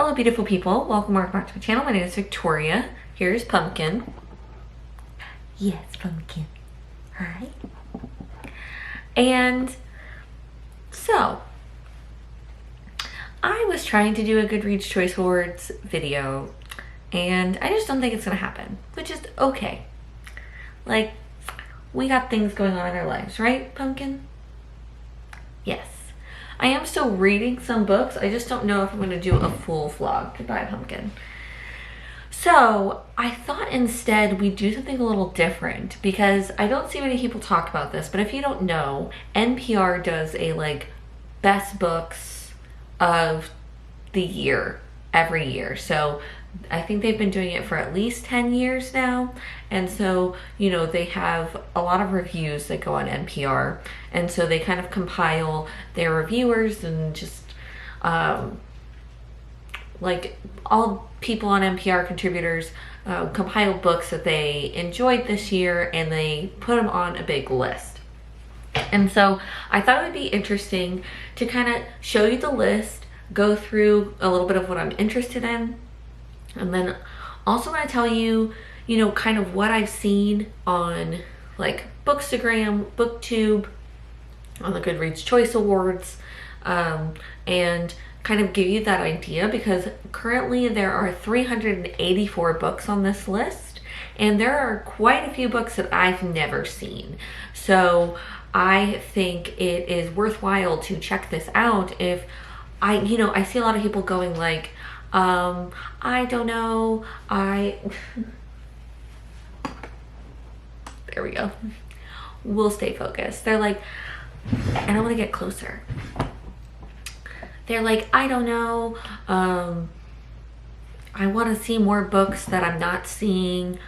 Hello beautiful people, welcome back to my channel. My name is Victoria. Here's Pumpkin. Yes, Pumpkin. Hi. And so, I was trying to do a GoodReads Choice Awards video and I just don't think it's gonna happen, which is okay. Like, we got things going on in our lives, right, Pumpkin? Yes. I am still reading some books. I just don't know if I'm going to do a full vlog. Goodbye, Pumpkin. So I thought instead we'd do something a little different because I don't see many people talk about this, but if you don't know, NPR does a like best books of the year every year. So I think they've been doing it for at least 10 years now. And so, you know, they have a lot of reviews that go on NPR. And so they kind of compile their reviewers and just like all people on NPR contributors compile books that they enjoyed this year and they put them on a big list. And so I thought it would be interesting to kind of show you the list, go through a little bit of what I'm interested in, and then also want to tell you, you know, kind of what I've seen on like Bookstagram, BookTube, on the GoodReads Choice Awards, and kind of give you that idea because currently there are 384 books on this list and there are quite a few books that I've never seen. So I think it is worthwhile to check this out. If I see a lot of people going like, I don't know, there we go. We'll stay focused. They're like, and I want to get closer. They're like, I don't know, I want to see more books that I'm not seeing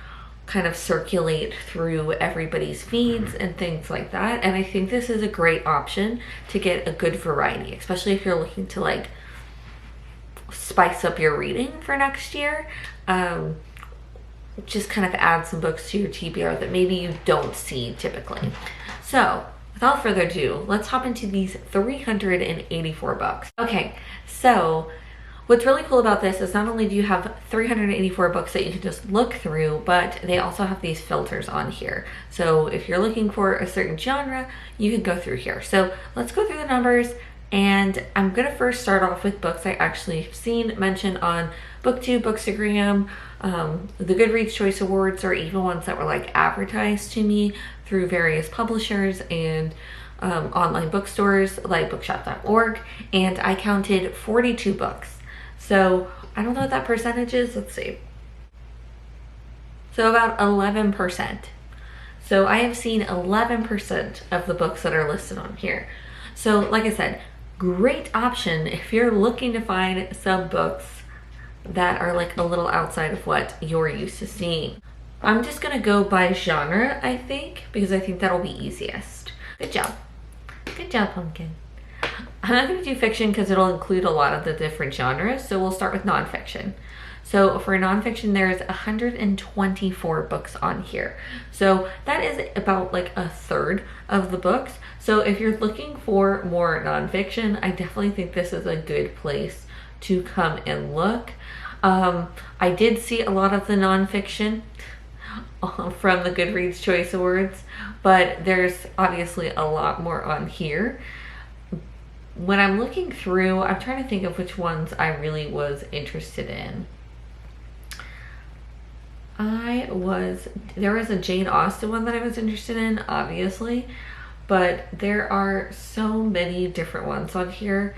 kind of circulate through everybody's feeds and things like that. And I think this is a great option to get a good variety, especially if you're looking to like spice up your reading for next year. Just kind of add some books to your TBR that maybe you don't see typically. So without further ado, let's hop into these 384 books. Okay, so what's really cool about this is not only do you have 384 books that you can just look through, but they also have these filters on here. So if you're looking for a certain genre, you can go through here. So let's go through the numbers. And I'm gonna first start off with books I actually have seen mentioned on BookTube, Bookstagram, the GoodReads Choice Awards, or even ones that were like advertised to me through various publishers and online bookstores like bookshop.org. And I counted 42 books. So I don't know what that percentage is. Let's see. So about 11%. So I have seen 11% of the books that are listed on here. So like I said, great option if you're looking to find some books that are like a little outside of what you're used to seeing. I'm just gonna go by genre, I think, because I think that'll be easiest. Good job. Good job, Pumpkin. I'm not gonna do fiction because it'll include a lot of the different genres, so we'll start with nonfiction. So for nonfiction, there's 124 books on here. So that is about like a third of the books. So if you're looking for more nonfiction, I definitely think this is a good place to come and look. I did see a lot of the nonfiction from the GoodReads Choice Awards, but there's obviously a lot more on here. When I'm looking through, I'm trying to think of which ones I really was interested in. There was a Jane Austen one that I was interested in, obviously, but there are so many different ones on here.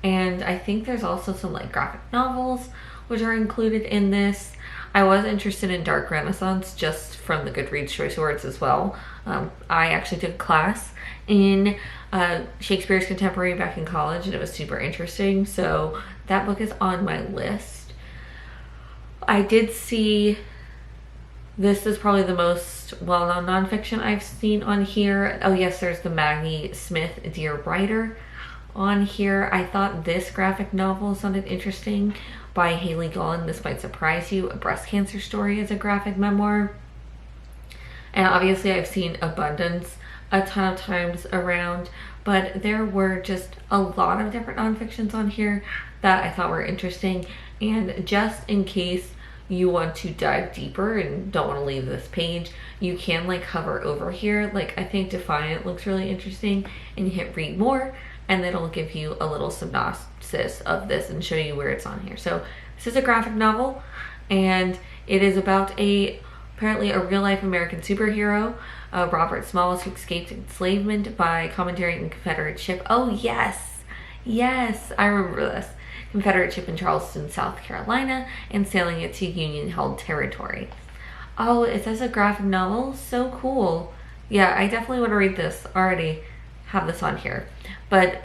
And I think there's also some like graphic novels which are included in this. I was interested in Dark Renaissance just from the GoodReads Choice Awards as well. I actually took a class in Shakespeare's Contemporary back in college and it was super interesting. So that book is on my list. I did see, this is probably the most well-known nonfiction I've seen on here. Oh yes, there's the Maggie Smith Dear Writer on here. I thought this graphic novel sounded interesting by Haley Gullen. This might surprise you. A breast cancer story is a graphic memoir. And obviously I've seen Abundance a ton of times around, but there were just a lot of different nonfictions on here that I thought were interesting. And just in case you want to dive deeper and don't want to leave this page, you can like hover over here. Like I think Defiant looks really interesting, and you hit read more, and it'll give you a little synopsis of this and show you where it's on here. So this is a graphic novel, and it is about apparently a real life American superhero, Robert Smalls, who escaped enslavement by commandeering a Confederate ship. Oh yes, yes, I remember this. Confederate ship in Charleston, South Carolina, and sailing it to Union-held territory. Oh, it says a graphic novel? So cool. Yeah, I definitely want to read this. Already have this on here. But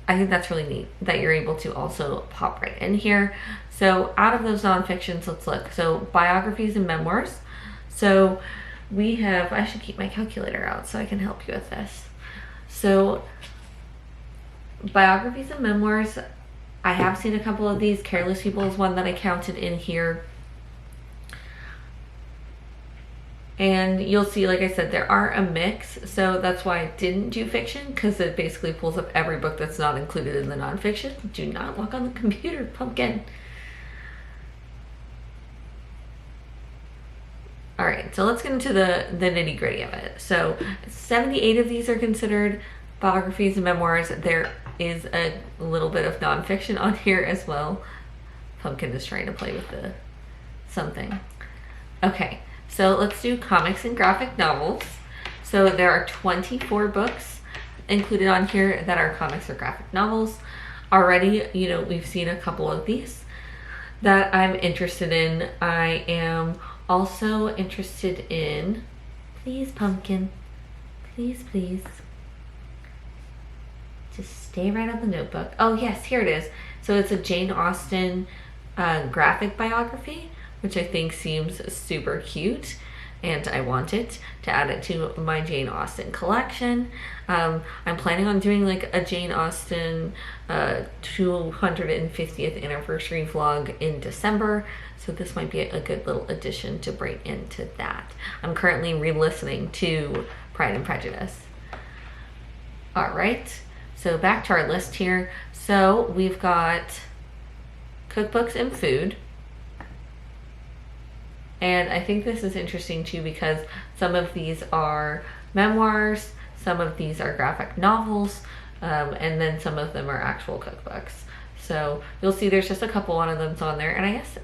I think that's really neat that you're able to also pop right in here. So out of those nonfictions, let's look. So biographies and memoirs. So we have, I should keep my calculator out so I can help you with this. So biographies and memoirs, I have seen a couple of these. Careless People is one that I counted in here. And you'll see, like I said, there are a mix. So that's why I didn't do fiction, because it basically pulls up every book that's not included in the nonfiction. Do not walk on the computer, pumpkin. All right, so let's get into the nitty gritty of it. So 78 of these are considered biographies and memoirs. There is a little bit of nonfiction on here as well. Pumpkin is trying to play with something. Okay, so let's do comics and graphic novels. So there are 24 books included on here that are comics or graphic novels. Already, you know, we've seen a couple of these that I'm interested in. I am also interested in, please Pumpkin, please, please. Just stay right on the notebook. Oh yes, here it is. So it's a Jane Austen graphic biography, which I think seems super cute, and I want it to add it to my Jane Austen collection. I'm planning on doing like a Jane Austen 250th anniversary vlog in December, so this might be a good little addition to bring into that. I'm currently re-listening to Pride and Prejudice. All right. So back to our list here. So we've got cookbooks and food. And I think this is interesting too, because some of these are memoirs, some of these are graphic novels, and then some of them are actual cookbooks. So you'll see there's just a couple one of them's on there. And I guess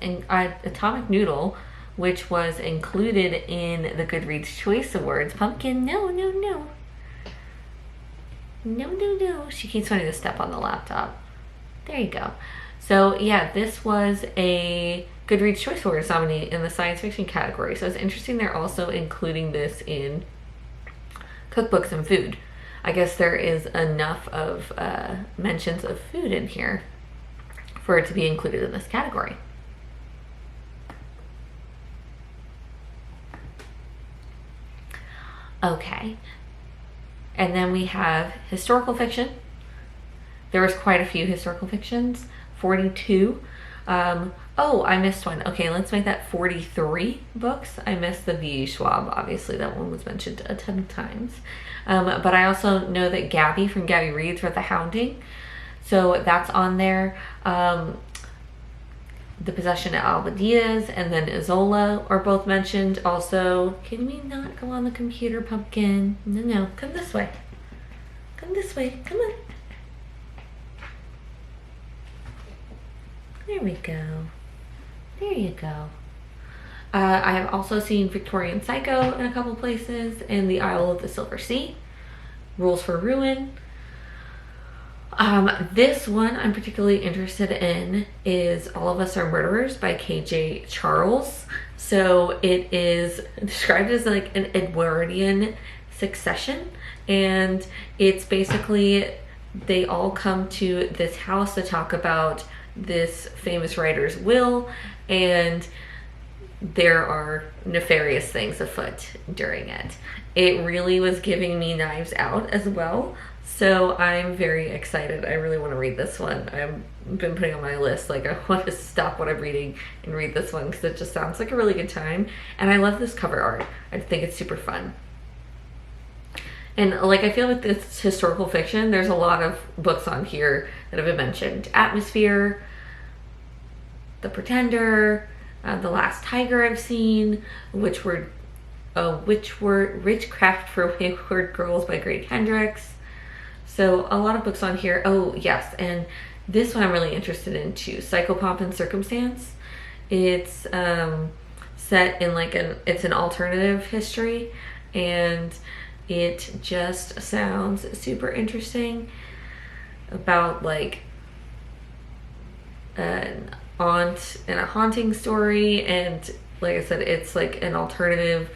Atomic Noodle, which was included in the GoodReads Choice Awards. Pumpkin, no, no, no. No, no, no. She keeps wanting to step on the laptop. There you go. So yeah, this was a GoodReads Choice Awards nominee in the science fiction category. So it's interesting they're also including this in cookbooks and food. I guess there is enough of mentions of food in here for it to be included in this category. Okay. And then we have historical fiction. There was quite a few historical fictions, 42. Oh, I missed one. Okay, let's make that 43 books. I missed the V.E. Schwab. Obviously, that one was mentioned a ton of times. But I also know that Gabby from Gabby Reads wrote The Hounding. So that's on there. The Possession of Alba Diaz and then Isola are both mentioned. Also, can we not go on the computer, Pumpkin? No, no, come this way. Come this way, come on. There we go. There you go. I have also seen Victorian Psycho in a couple places, and The Isle of the Silver Sea, Rules for Ruin. This one I'm particularly interested in is All of Us Are Murderers by K.J. Charles. So it is described as like an Edwardian succession, and it's basically they all come to this house to talk about this famous writer's will, and there are nefarious things afoot during it. It really was giving me Knives Out as well, so I'm very excited. I really want to read this one. I've been putting on my list, like I want to stop what I'm reading and read this one because it just sounds like a really good time, and I love this cover art. I think it's super fun. And like, I feel like it's historical fiction. There's a lot of books on here that have been mentioned. Atmosphere, The Pretender, The Last Tiger I've seen, which were Witchcraft for Wayward Girls by Greg Hendricks. So a lot of books on here. Oh yes, and this one I'm really interested in too. Psychopomp and Circumstance. It's set in like it's an alternative history, and it just sounds super interesting about like an aunt and a haunting story. And like I said, it's like an alternative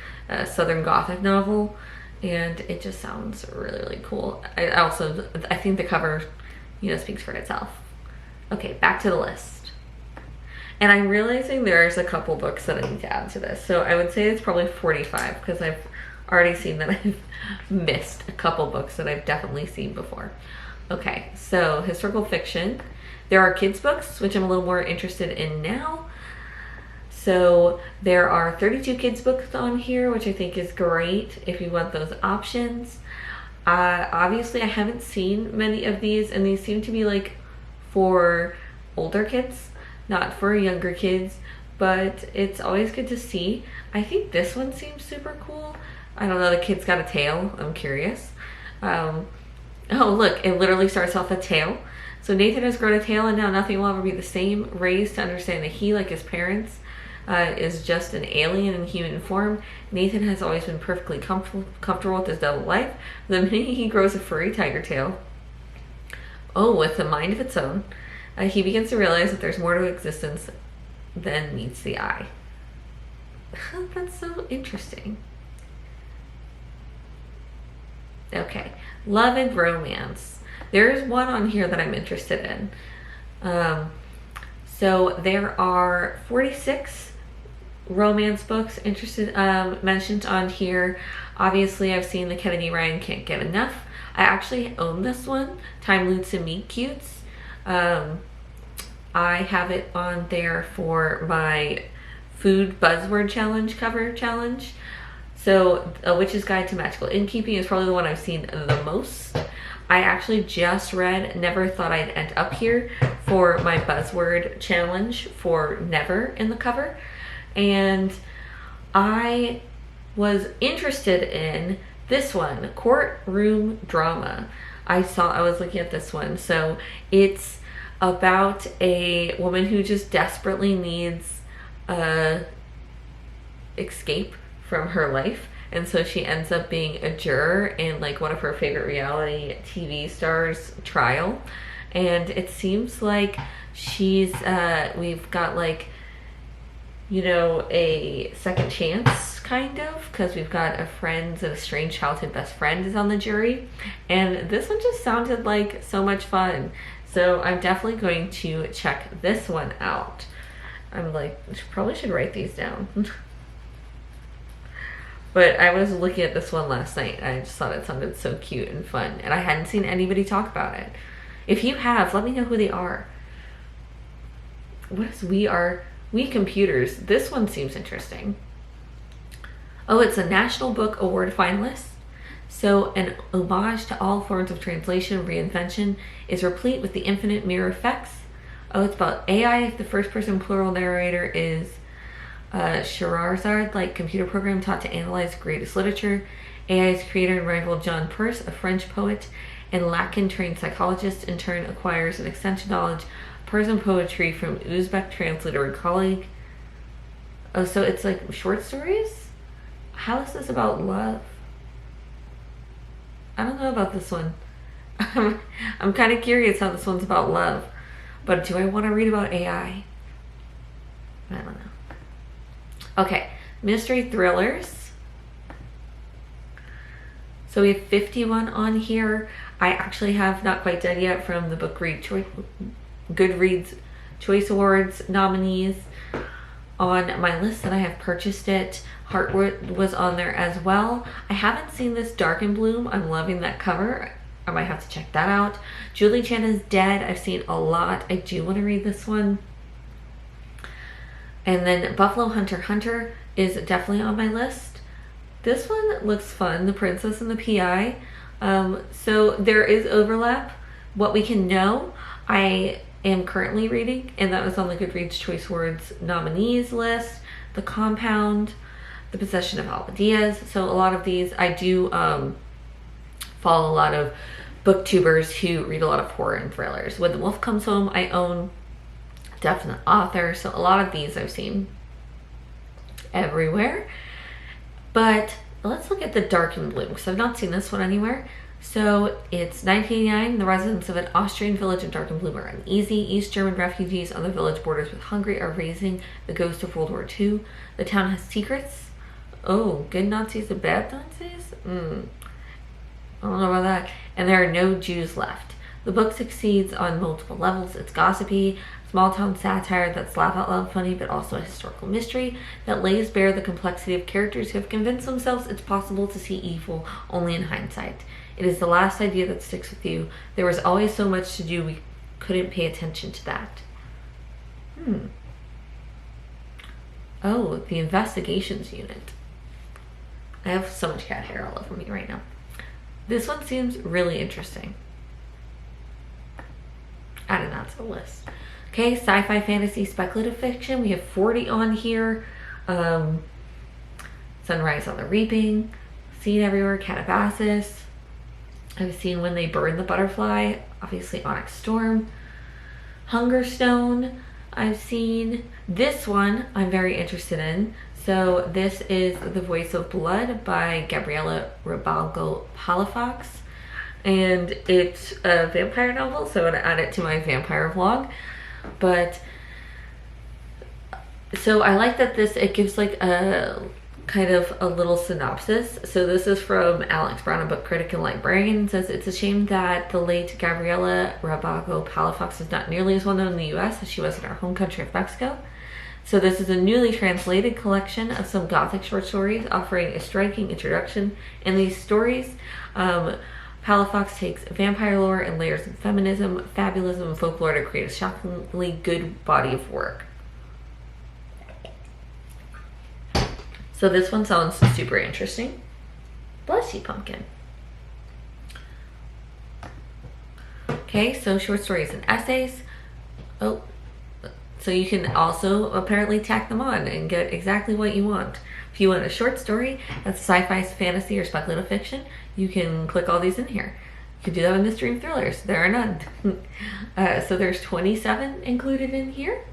Southern Gothic novel, and it just sounds really, really cool. I think the cover, speaks for itself. Okay, back to the list. And I'm realizing there's a couple books that I need to add to this. So I would say it's probably 45, because I've already seen that I've missed a couple books that I've definitely seen before. Okay, so historical fiction. There are kids books, which I'm a little more interested in now. So there are 32 kids books on here, which I think is great if you want those options. Obviously, I haven't seen many of these, and these seem to be like for older kids, not for younger kids, but it's always good to see. I think this one seems super cool. I don't know, the kid's got a tail. I'm curious. Oh, look, it literally starts off a tail. So Nathan has grown a tail, and now nothing will ever be the same. Raised to understand that he, like his parents, is just an alien in human form. Nathan has always been perfectly comfortable with his double life. The minute he grows a furry tiger tail, with a mind of its own, he begins to realize that there's more to existence than meets the eye. That's so interesting. Okay, love and romance. There is one on here that I'm interested in. So there are 46 romance books mentioned on here. Obviously, I've seen the Kennedy Ryan Can't Get Enough. I actually own this one, Time Lutes and Meet Cutes. I have it on there for my food buzzword challenge cover challenge. So A Witch's Guide to Magical Innkeeping is probably the one I've seen the most. I actually just read Never Thought I'd End Up Here for my buzzword challenge for Never in the cover. And I was interested in this one, Courtroom Drama. I was looking at this one. So it's about a woman who just desperately needs escape from her life, and so she ends up being a juror in like one of her favorite reality TV stars' trial. And it seems like we've got like, a second chance kind of, because we've got a friend and a strange childhood best friend is on the jury, and this one just sounded like so much fun. So I'm definitely going to check this one out. I'm like, probably should write these down. But I was looking at this one last night, and I just thought it sounded so cute and fun, and I hadn't seen anybody talk about it. If you have, let me know who they are. What is We Computers? This one seems interesting. Oh, it's a National Book Award finalist. So an homage to all forms of translation reinvention is replete with the infinite mirror effects. Oh, it's about AI. The first person plural narrator is Scheherazade, like computer program taught to analyze greatest literature. AI's creator and rival John Peirce, a French poet and Lacan-trained psychologist, in turn acquires an extensive knowledge of Persian poetry from Uzbek translator and colleague. Oh, so it's like short stories? How is this about love? I don't know about this one. I'm kind of curious how this one's about love. But do I want to read about AI? I don't know. Okay, mystery thrillers. So we have 51 on here. I actually have not quite done yet from the GoodReads Choice Awards nominees on my list, and I have purchased it. Heartwood was on there as well. I haven't seen this Dark and Bloom. I'm loving that cover. I might have to check that out. Julie Chen is Dead. I've seen a lot. I do want to read this one. And then Buffalo Hunter Hunter is definitely on my list. This one looks fun, The Princess and the PI. So there is overlap. What we can know, I am currently reading, and that was on the GoodReads Choice Awards nominees list, The Compound, The Possession of Alba Diaz. So a lot of these, I do follow a lot of booktubers who read a lot of horror and thrillers. When the Wolf Comes Home, I own definite author, so a lot of these I've seen everywhere. But let's look at The Dark and Bloom, because I've not seen this one anywhere. So it's 1989. The residents of an Austrian village of Dark and Bloom are uneasy. East German refugees on the village borders with Hungary are raising the ghost of World War II. The town has secrets. Oh, good Nazis and bad Nazis? I don't know about that. And there are no Jews left. The book succeeds on multiple levels. It's gossipy, small town satire that's laugh out loud funny, but also a historical mystery that lays bare the complexity of characters who have convinced themselves it's possible to see evil only in hindsight. It is the last idea that sticks with you. There was always so much to do, we couldn't pay attention to that. Oh, the investigations unit. I have so much cat hair all over me right now. This one seems really interesting. Adding that to the list. Okay, sci-fi, fantasy, speculative fiction. We have 40 on here. Sunrise on the Reaping, Seen Everywhere, Catabasis. I've seen When They Burn the Butterfly, obviously Onyx Storm. Hungerstone, I've seen. This one I'm very interested in. So this is The Voice of Blood by Gabriela Rabalgo Palafox. And it's a vampire novel, so I'm going to add it to my vampire vlog. But, so I like that it gives like a kind of a little synopsis. So this is from Alex Brown, a book critic and librarian. It says, it's a shame that the late Gabriela Rabalgo Palafox is not nearly as well known in the US as she was in our home country of Mexico. So this is a newly translated collection of some Gothic short stories offering a striking introduction. In these stories, Palafox takes vampire lore and layers of feminism, fabulism, and folklore to create a shockingly good body of work. So this one sounds super interesting. Bless you, pumpkin. Okay, so short stories and essays. Oh, so you can also apparently tack them on and get exactly what you want. If you want a short story that's sci-fi, fantasy, or speculative fiction, you can click all these in here. You can do that with mystery and thrillers. There are none. So there's 27 included in here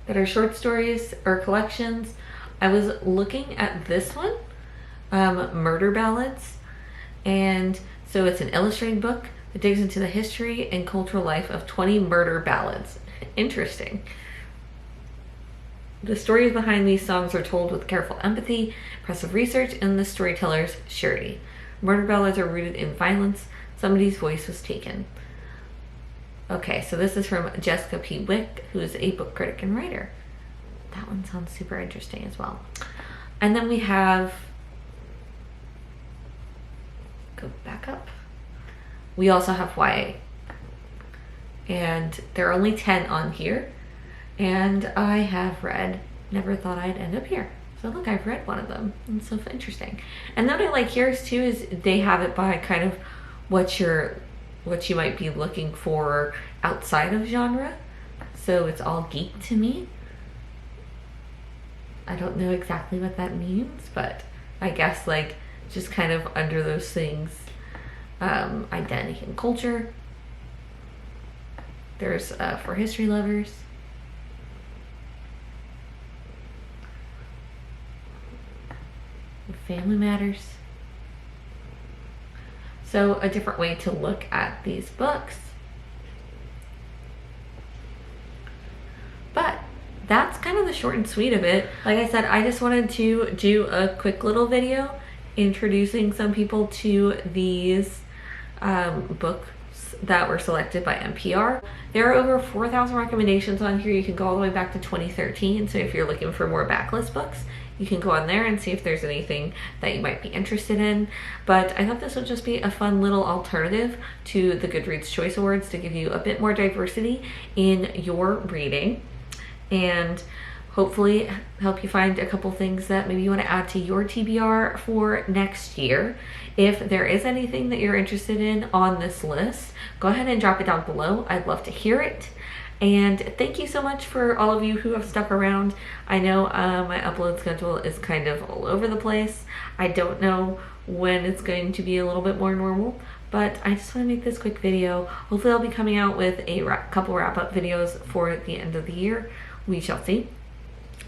that are short stories or collections. I was looking at this one, Murder Ballads. And so it's an illustrated book that digs into the history and cultural life of 20 murder ballads. Interesting. The stories behind these songs are told with careful empathy, impressive research, and the storyteller's surety. Murder ballads are rooted in violence. Somebody's voice was taken. Okay, so this is from Jessica P. Wick, who is a book critic and writer. That one sounds super interesting as well. And then we have, go back up. We also have YA. And there are only 10 on here. And I have read, never thought I'd end up here. So look, I've read one of them. It's so interesting. And what I like here is too is they have it by kind of what you might be looking for outside of genre. So it's all geek to me. I don't know exactly what that means, but I guess like just kind of under those things, identity and culture. There's for history lovers. Family matters. So a different way to look at these books. But that's kind of the short and sweet of it. Like I said, I just wanted to do a quick little video introducing some people to these books that were selected by NPR. There are over 4,000 recommendations on here. You can go all the way back to 2013. So if you're looking for more backlist books, you can go on there and see if there's anything that you might be interested in. But I thought this would just be a fun little alternative to the GoodReads Choice Awards to give you a bit more diversity in your reading. And hopefully help you find a couple things that maybe you want to add to your TBR for next year. If there is anything that you're interested in on this list, go ahead and drop it down below. I'd love to hear it. And thank you so much for all of you who have stuck around. I know my upload schedule is kind of all over the place. I don't know when it's going to be a little bit more normal, but I just want to make this quick video. Hopefully I'll be coming out with a couple wrap-up videos for the end of the year. We shall see.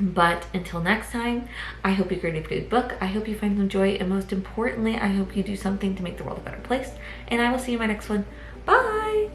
But until next time, I hope you read a good book. I hope you find some joy, and most importantly, I hope you do something to make the world a better place. And I will see you in my next one. Bye!